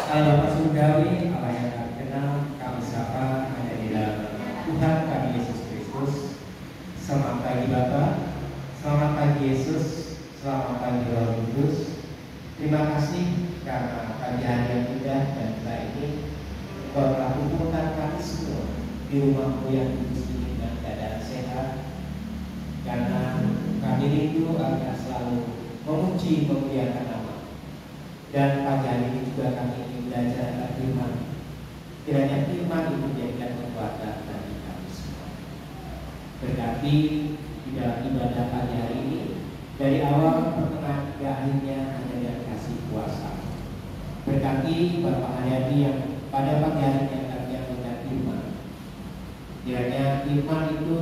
Allah Bapa Surgawi, Allah yang kami kenal, kami sapa hanya di dalam Tuhan kami Yesus Kristus. Selamat pagi Bapa, selamat pagi Yesus, selamat pagi Roh Kudus. Terima kasih karena pagi hari yang indah dan baik ini Engkau telah kumpulkan kami semua di rumahmu yang kudus ini dengan keadaan sehat. Karena kami rindu agar selalu memuji memuliakan nama. Dan pagi hari ini juga kami ingin belajar akan firman. Kiranya firman itu menjadikan kekuatan bagi kami semua. Berkati di dalam ibadah pagi hari ini, dari awal pertengahan hingga akhirnya hanya dengan kasih kuasa. Berkati Bapak Haryadi yang pada pagi hari ini akan menyampaikan firman. Kiranya firman itu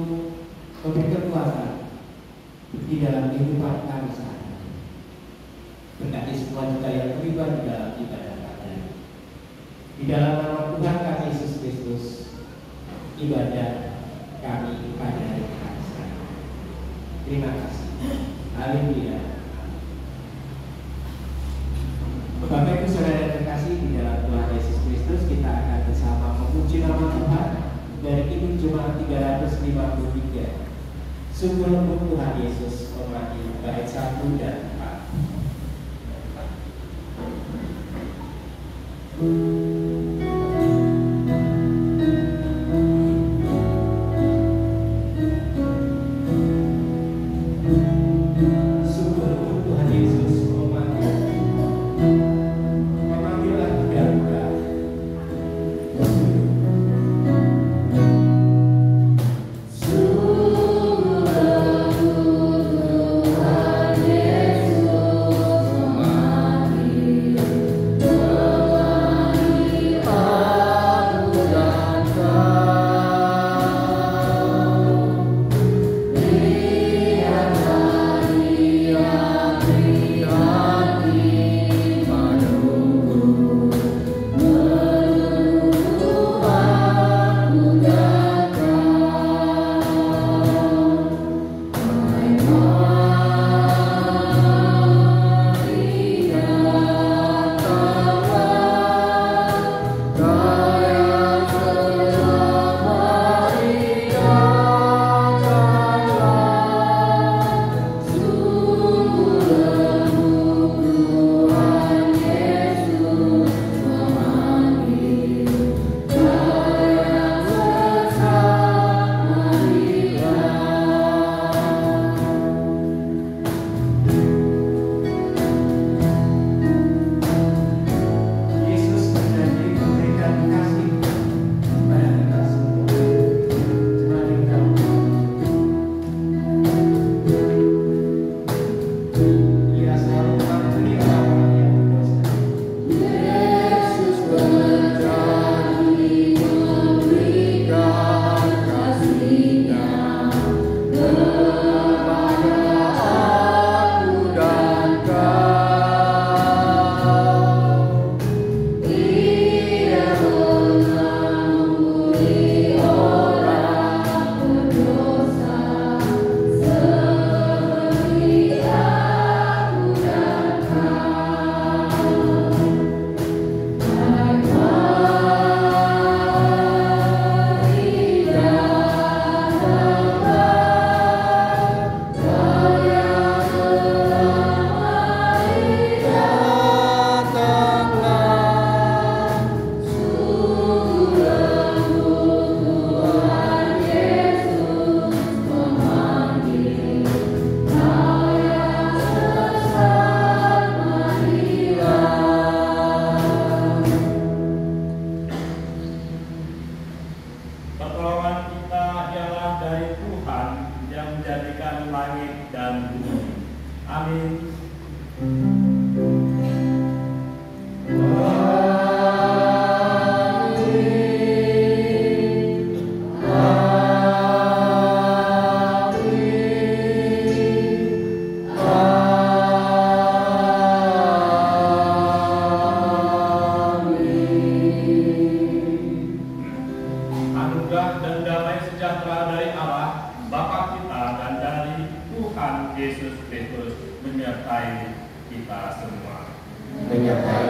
memberi kekuatan di dalam kehidupan kami sehari. Berkati semua juga yang terlibat di dalam ibadah pagi hari. Di dalam nama Tuhan kami Yesus Kristus, ibadah kami pada hari kami sehari. Terima kasih. Haleluya. Bapak Ibu Saudara yang terkasih di dalam Tuhan Yesus Kristus, kita akan bersama memuji nama Tuhan dari Kidung Jemaat 353. Sungguh lembut Tuhan Yesus, hormati bait 1 dan 4. menyertai kita semua. Menyertai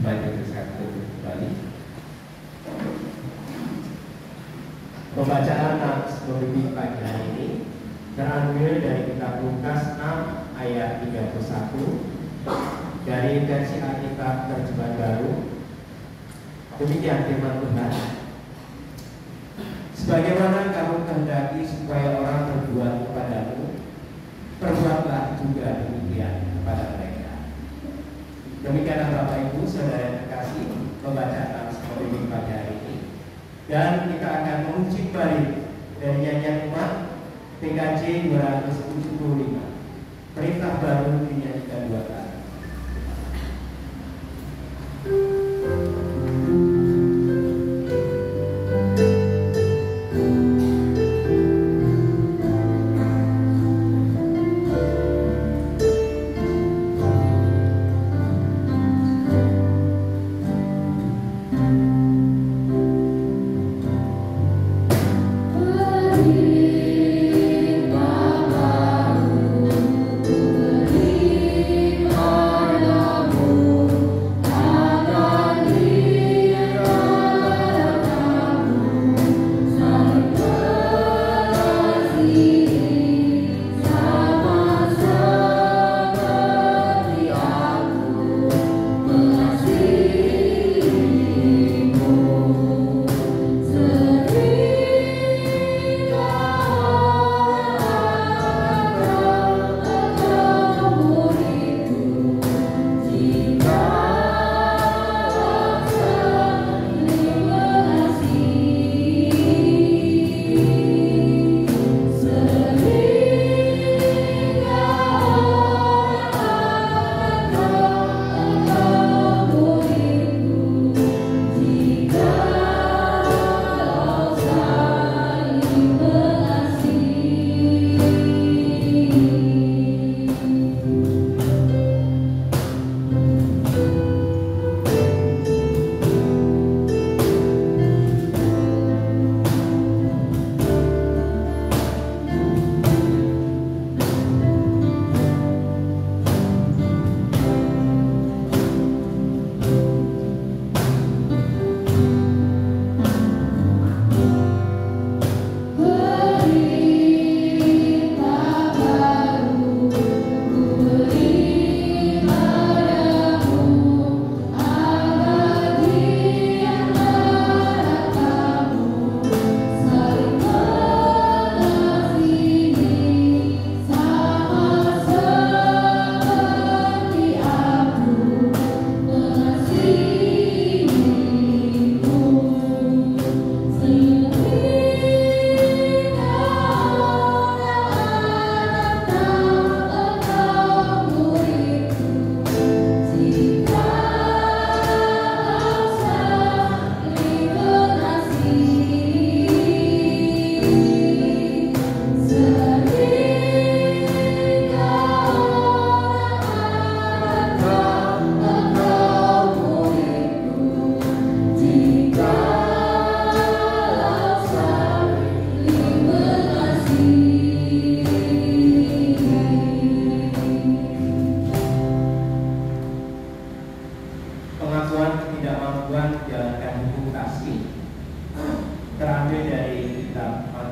Sebagai kesatu kembali. Pembacaan Liturgi pagi hari ini terambil dari kitab Lukas 6 ayat 31 dari versi Alkitab Terjemahan Baru. Demikian firman Tuhan. Sebagaimana kamu kehendaki supaya orang berbuat kepadamu, perbuatlah juga demikian kepada mereka. Demikianlah Bapak Ibu, Saudara yang terkasih, pembacaan Liturgi pagi hari ini. Dan kita akan menguji kembali dari nyanyian umat PKJ 275. Perintah baru dinyanyikan 2 kali.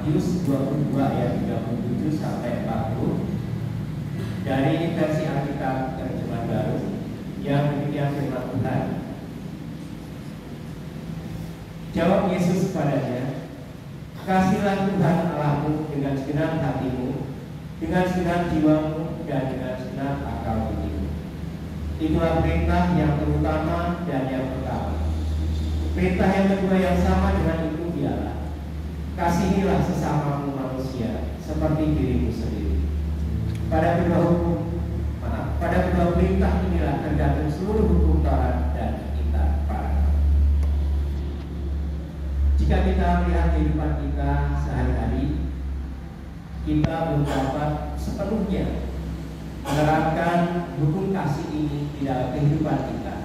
Matius 22 ayat 37 sampai 40 dari versi Alkitab Terjemahan Baru yang demikian firman Tuhan. Jawab Yesus kepadanya, "Kasihilah Tuhan Allahmu dengan segenap hatimu, dengan segenap jiwamu, dan dengan segenap akal budimu. Itulah perintah yang terutama dan yang pertama. Perintah yang kedua yang sama dengan itu ialah, kasihilah sesamamu manusia seperti dirimu sendiri." Pada kedua perintah inilah tergantung seluruh hukum Taurat dan kitab para nabi. Jika kita melihat kehidupan kita sehari-hari, kita belum dapat sepenuhnya menerapkan hukum kasih ini di dalam kehidupan kita.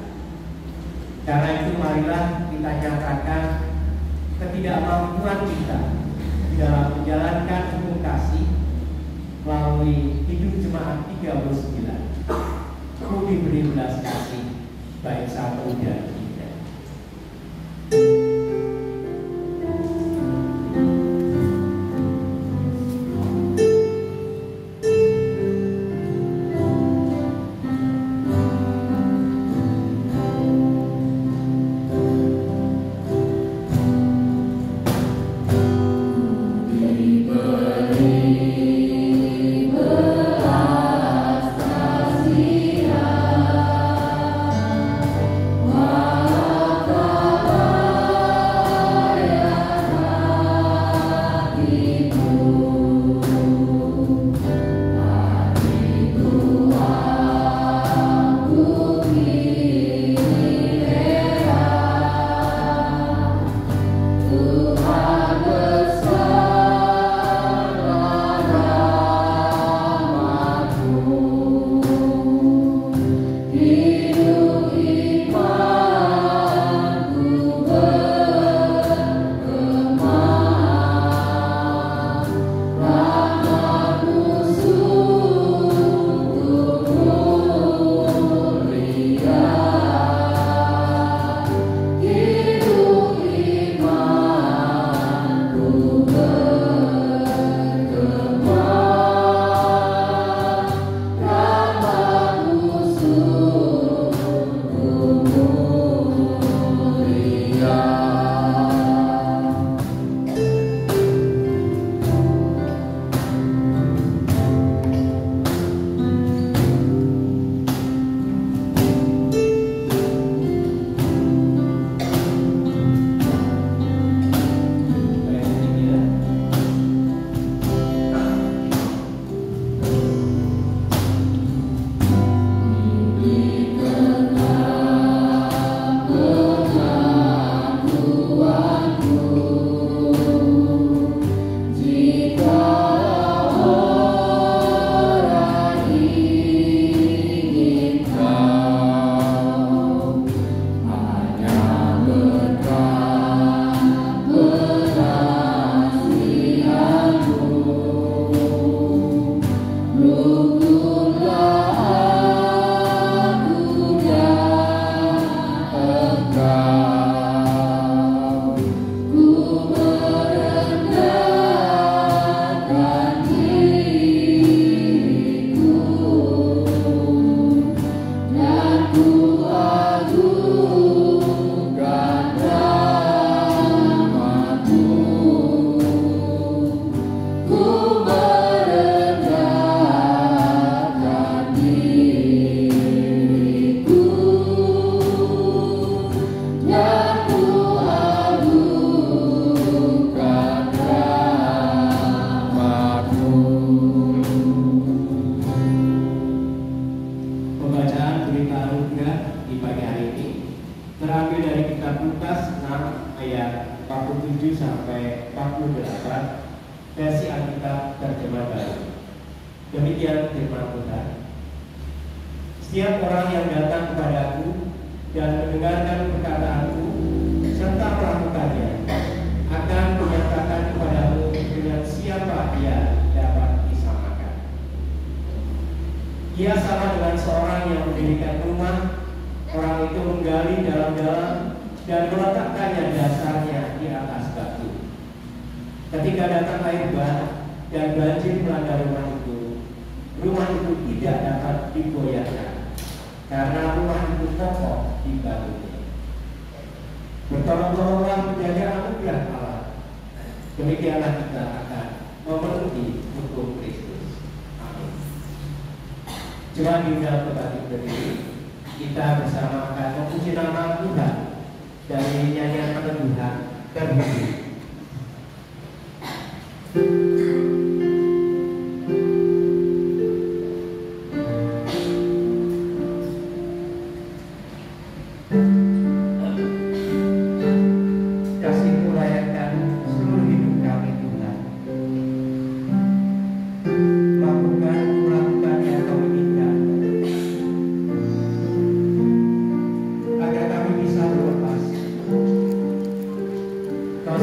Karena itu marilah kita nyatakan ketidakmampuan kita di dalam menjalankan hukum kasih melalui hidup jemaat 39. Ku diberi belas kasih, baik satu dan tiga. versi Alkitab terjemah baru. Demikian firman Tuhan. Setiap orang yang datang kepadaku dan mendengarkan perkataanku serta melakukannya akan kunyatakan kepadamu dengan siapa dia dapat disamakan. Ia sama dengan seorang yang mendirikan rumah. Orang itu menggali dalam-dalam dan meletakkannya dasarnya di atas batu. Ketika datang air bah dan banjir melanda rumah itu tidak dapat digoyahkan karena rumah itu kokoh di batunya. Bertolong-tolonglah menjaga anugerah Allah. Demikianlah kita akan memenuhi hukum Kristus. Amin. Coba diundang kembali berdiri. Kita bersama akan memuji nama Tuhan dari nyanyian peneduhan terhubung. Kau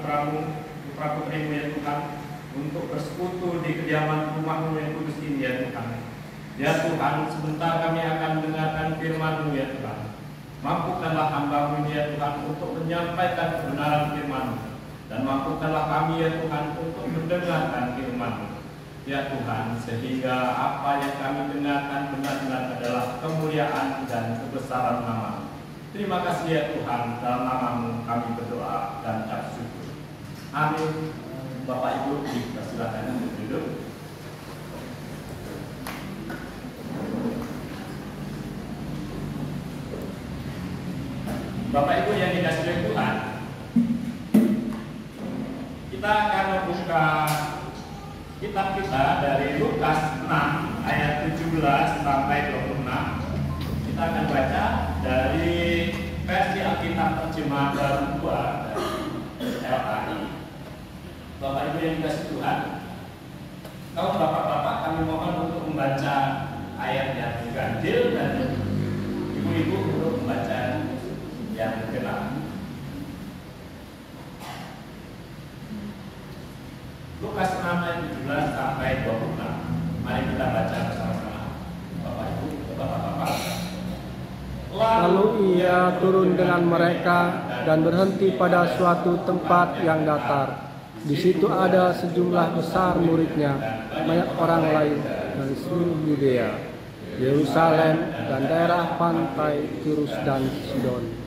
putra-putrimu ya Tuhan, untuk bersekutu di kediaman rumah-Mu yang kudus ini ya Tuhan. Ya Tuhan, sebentar kami akan mendengarkan firman-Mu ya Tuhan. Mampukanlah hamba-Mu ini ya Tuhan untuk menyampaikan kebenaran firman-Mu, dan mampukanlah kami ya Tuhan untuk mendengarkan firman-Mu ya Tuhan, sehingga apa yang kami dengarkan benar-benar adalah kemuliaan dan kebesaran nama-Mu. Terima kasih ya Tuhan, dalam nama-Mu kami berdoa dan ucap syukur. Amin. Bapak Ibu dipersilakan untuk duduk. Bapak Ibu yang dikasihi oleh Tuhan, kita akan membuka kitab kita dari Lukas 6 ayat 17 sampai 26. Kita akan baca dari versi Alkitab terjemahan baru 2 dari LAI. Bapak Ibu yang dikasihi Tuhan, kalau bapak-bapak kami mohon untuk membaca ayat yang ganjil dan ibu-ibu untuk membaca yang genap. Lukas 6 ayat 17 sampai 26. Mari kita baca bersama-sama. Bapak Ibu, bapak-bapak. Lalu ia turun dengan mereka dan berhenti pada suatu tempat yang datar. Di situ ada sejumlah besar muridnya, banyak orang lain dari seluruh Yudea, Yerusalem, dan daerah pantai Tirus dan Sidon.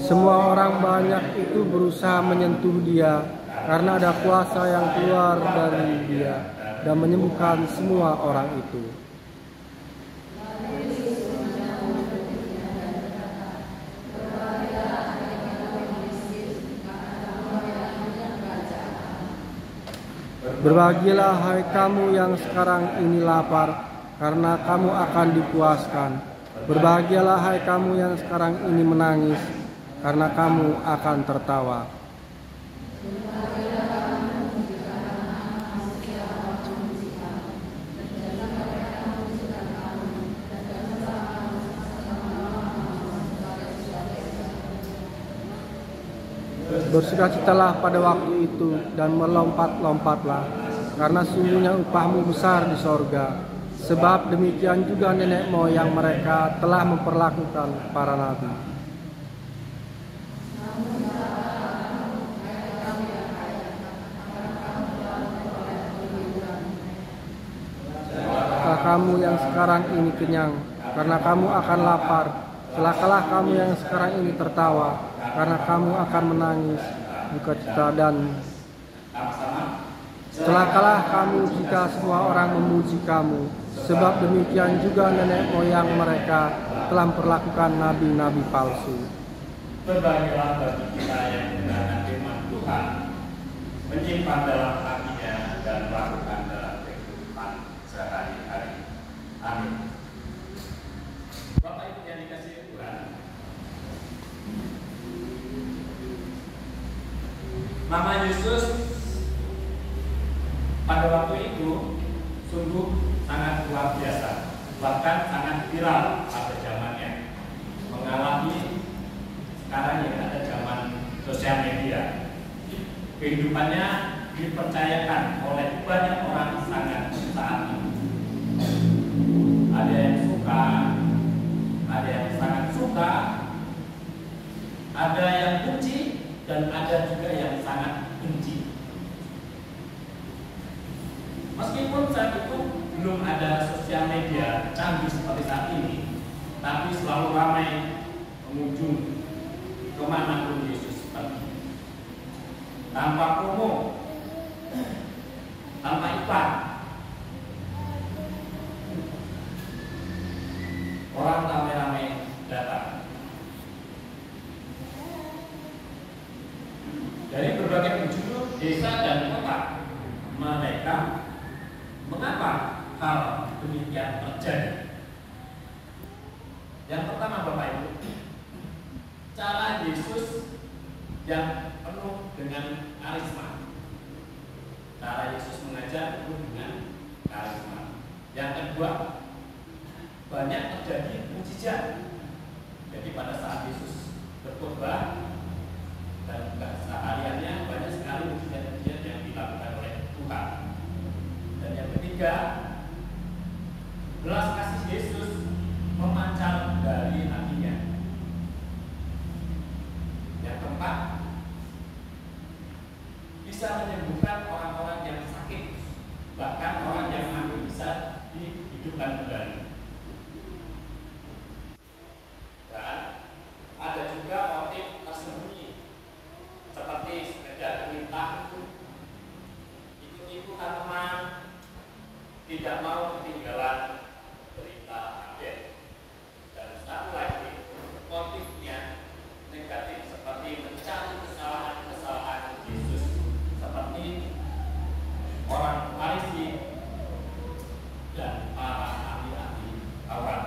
Semua orang banyak itu berusaha menyentuh dia, karena ada kuasa yang keluar dari dia dan menyembuhkan semua orang itu. Berbahagialah hai kamu yang sekarang ini lapar, karena kamu akan dipuaskan. Berbahagialah hai kamu yang sekarang ini menangis, karena kamu akan tertawa. Bersukacitalah pada waktu itu dan melompat-lompatlah, karena sungguhnya upahmu besar di sorga. Sebab demikian juga nenek moyang mereka telah memperlakukan para nabi. Kamu yang sekarang ini kenyang, karena kamu akan lapar. Celakalah kamu yang sekarang ini tertawa, karena kamu akan menangis, dukacita dan celakalah kamu jika semua orang memuji kamu, sebab demikian juga nenek moyang mereka telah memperlakukan nabi-nabi palsu. Berbahagialah bagi kita yang mendengarkan firman Tuhan, menyimpan dalam hatinya dan melakukan dalam kehidupan sehari-hari. Amin. Bapak Ibu yang dikasihi Tuhan, nama Yesus pada waktu itu sungguh sangat luar biasa, bahkan sangat viral pada zamannya, mengalami sekarang yang ada zaman sosial media. Kehidupannya dipercayakan oleh banyak orang sangat saat ini. Ada yang suka, ada yang sangat suka, ada yang benci, dan ada juga yang sangat benci. Meskipun saat itu belum ada sosial media canggih seperti saat ini, tapi selalu ramai pengunjung kemanapun Yesus pergi, tanpa promo, tanpa iklan. Orang ramai-ramai datang dari berbagai penjuru desa dan kota. Mereka mengapa hal demikian terjadi? Yang pertama, Bapak Bapak Ibu, cara Yesus yang penuh dengan karisma. Cara Yesus mengajar penuh dengan karisma. Yang kedua, banyak terjadi mujizat. Jadi pada saat Yesus berkhotbah dan kesehariannya banyak sekali mujizat-mujizat yang dilakukan oleh Tuhan. Dan yang ketiga, belas kasih Yesus memancar dari hatinya. Yang keempat, bisa menyembuhkan orang-orang yang sakit, bahkan orang yang mati bisa dihidupkan kembali. Dan ada juga motif tersembunyi, seperti sekedar perintah ikut-ikutan teman, tidak mau ketinggalan berita update. Dan satu lagi, motifnya negatif, seperti mencari kesalahan Yesus, seperti orang Farisi dan para ahli-ahli Taurat.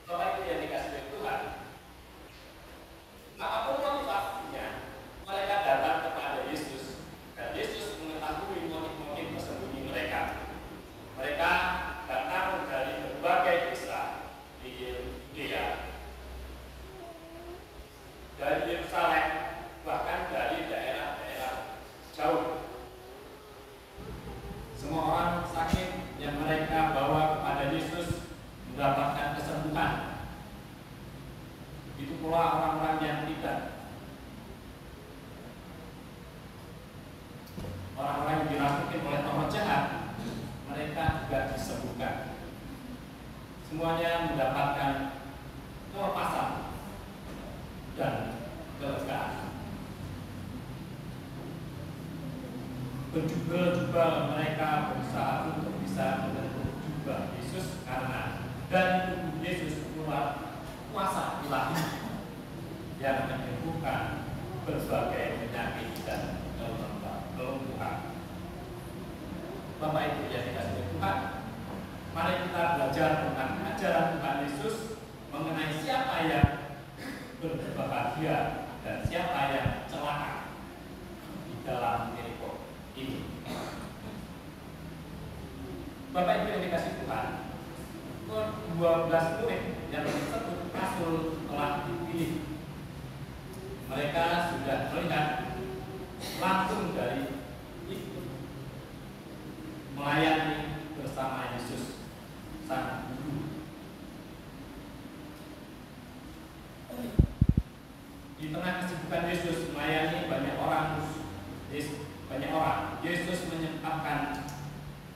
Bapak Ibu yang dikasih oleh Tuhan, apapun motivasinya, mereka datang kepada Yesus dan Yesus mengetahui motif-motif tersembunyi mereka. Mereka datang dari berbagai desa di Yudea, dari Yerusalem, bahkan dari daerah-daerah jauh. Semua orang sakit yang mereka bawa kepada Yesus mendapatkan kesembuhan. Itu pula orang-orang yang tidak. Orang-orang yang dirasuki oleh roh jahat, mereka juga disembuhkan. Semuanya mendapatkan kelepasan dan kelegaan. Berjubel-jubel mereka berusaha untuk bisa membentuk jubah Yesus, karena dari tubuh Yesus keluar kuasa ilahi yang menyembuhkan berbagai penyakit dan kelumpuhan. Bapak Ibu yang dikasihi Tuhan, mari kita belajar tentang ajaran Tuhan Yesus mengenai siapa yang berbahagia dan siapa yang celaka di dalam perikop ini. Bapak Ibu yang dikasihi Tuhan, 12 murid yang disebut rasul telah dipilih. Mereka sudah melihat langsung dari itu melayani bersama Yesus sang guru. Di tengah kesibukan Yesus melayani banyak orang, Yesus menyempatkan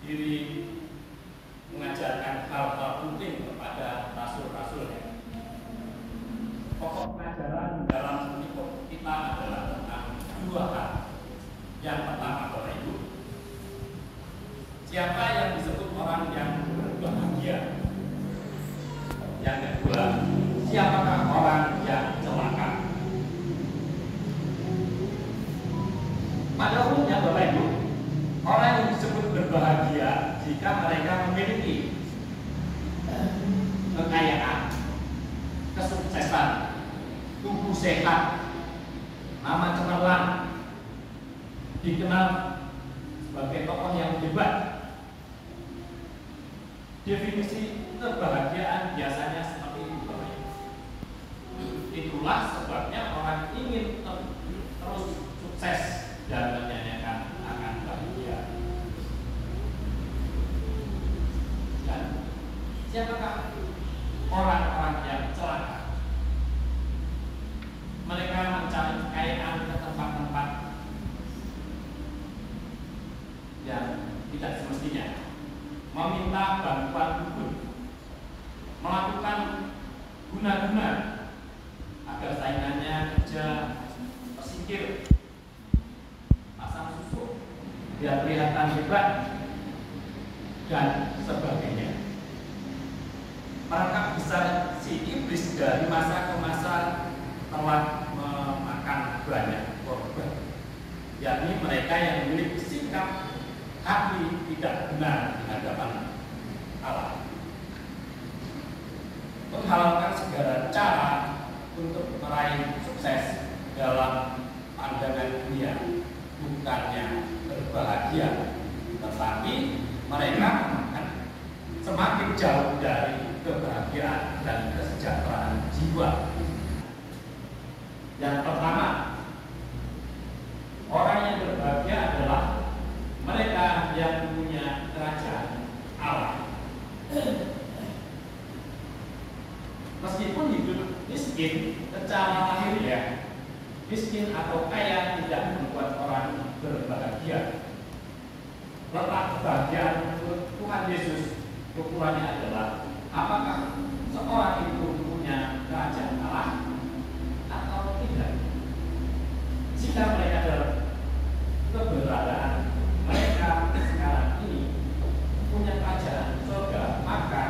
diri mengajarkan hal-hal penting kepada rasul-rasulnya. Pokok pelajaran dalam hidup kita adalah tentang dua hal. Yang pertama, Bapak Ibu, siapa yang disebut orang yang berbahagia? Yang kedua, siapakah orang yang celaka? Pada umumnya, Bapak Ibu, orang yang disebut berbahagia jika mereka memiliki kekayaan, kesuksesan, tubuh sehat, nama cemerlang, dikenal sebagai tokoh yang hebat. Definisi kebahagiaan biasanya seperti itu, Bapak Ibu. Itulah sebabnya orang ingin terus sukses dan menyanyikan akan bahagia. Dan siapakah orang-orang yang celaka? Mereka mencari kekayaan ke tempat-tempat yang tidak semestinya, meminta bantuan dukun, melakukan guna-guna agar saingannya kerja tersingkir, pasang susu biar kelihatan hebat, dan sebagainya. Perangkap besar si iblis dari masa ke masa telah memakan banyak korban, yakni mereka yang memiliki sikap hati tidak benar di hadapan Allah, menghalalkan menawarkan segala cara untuk meraih sukses dalam pandangan dunia, bukannya berbahagia, tetapi mereka akan semakin jauh dari kebahagiaan dan kesejahteraan jiwa. Yang pertama, orang yang berbahagia adalah mereka yang punya kerajaan Allah. Meskipun hidup miskin secara lahiriah, miskin atau kaya tidak membuat orang berbahagia. Letak kebahagiaan menurut Tuhan Yesus ukurannya adalah apakah seorang itu punya kerajaan Allah atau tidak. Jika mereka dalam keberadaan mereka sekarang ini punya kerajaan surga, maka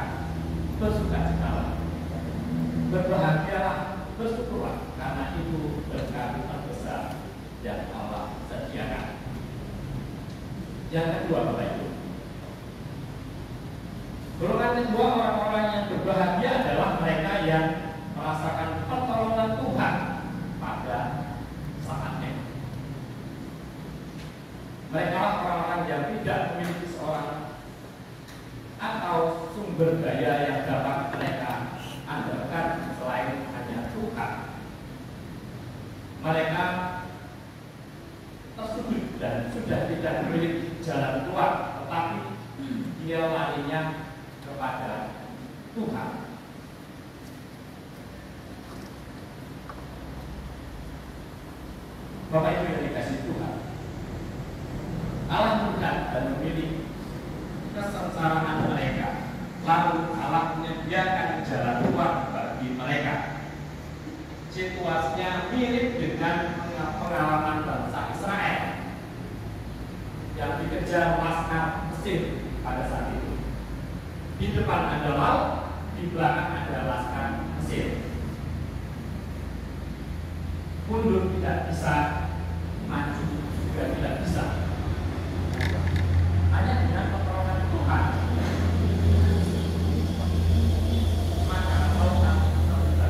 bersukacitalah, berbahagialah, bersyukurlah, karena itu berkat terbesar yang Allah sediakan. Yang kedua, Bapak Ibu, golongan kedua orang-orang yang berbahagia adalah mereka yang merasakan pertolongan Tuhan pada saatnya. Mereka orang-orang yang tidak memiliki seorang atau sumber daya yang dapat mereka andalkan selain hanya Tuhan. Mereka tersudut dan sudah tidak memiliki jalan keluar, tetapi dia larinya kepada Tuhan. Bapak Ibu yang dikasihi Tuhan, Allah melihat dan memilih kesengsaraan mereka, lalu Allah menyediakan jalan keluar bagi mereka. Situasinya mirip dengan pengalaman bangsa Israel yang dikejar laskar Mesir pada saat itu. Di depan ada laut, di belakang ada laskar Mesir. Mundur tidak bisa, maju juga tidak bisa. Hanya dengan pertolongan Tuhan maka lautan terbuka.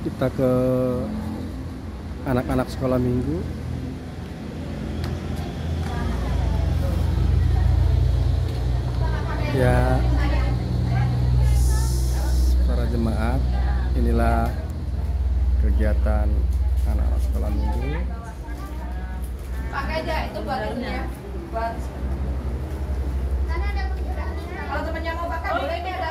Kita ke anak-anak sekolah minggu. Ya, para jemaat, inilah kegiatan anak-anak sekolah minggu. Pakai aja itu buat ini ya, buat. Kalau temennya mau pakai boleh, ini ada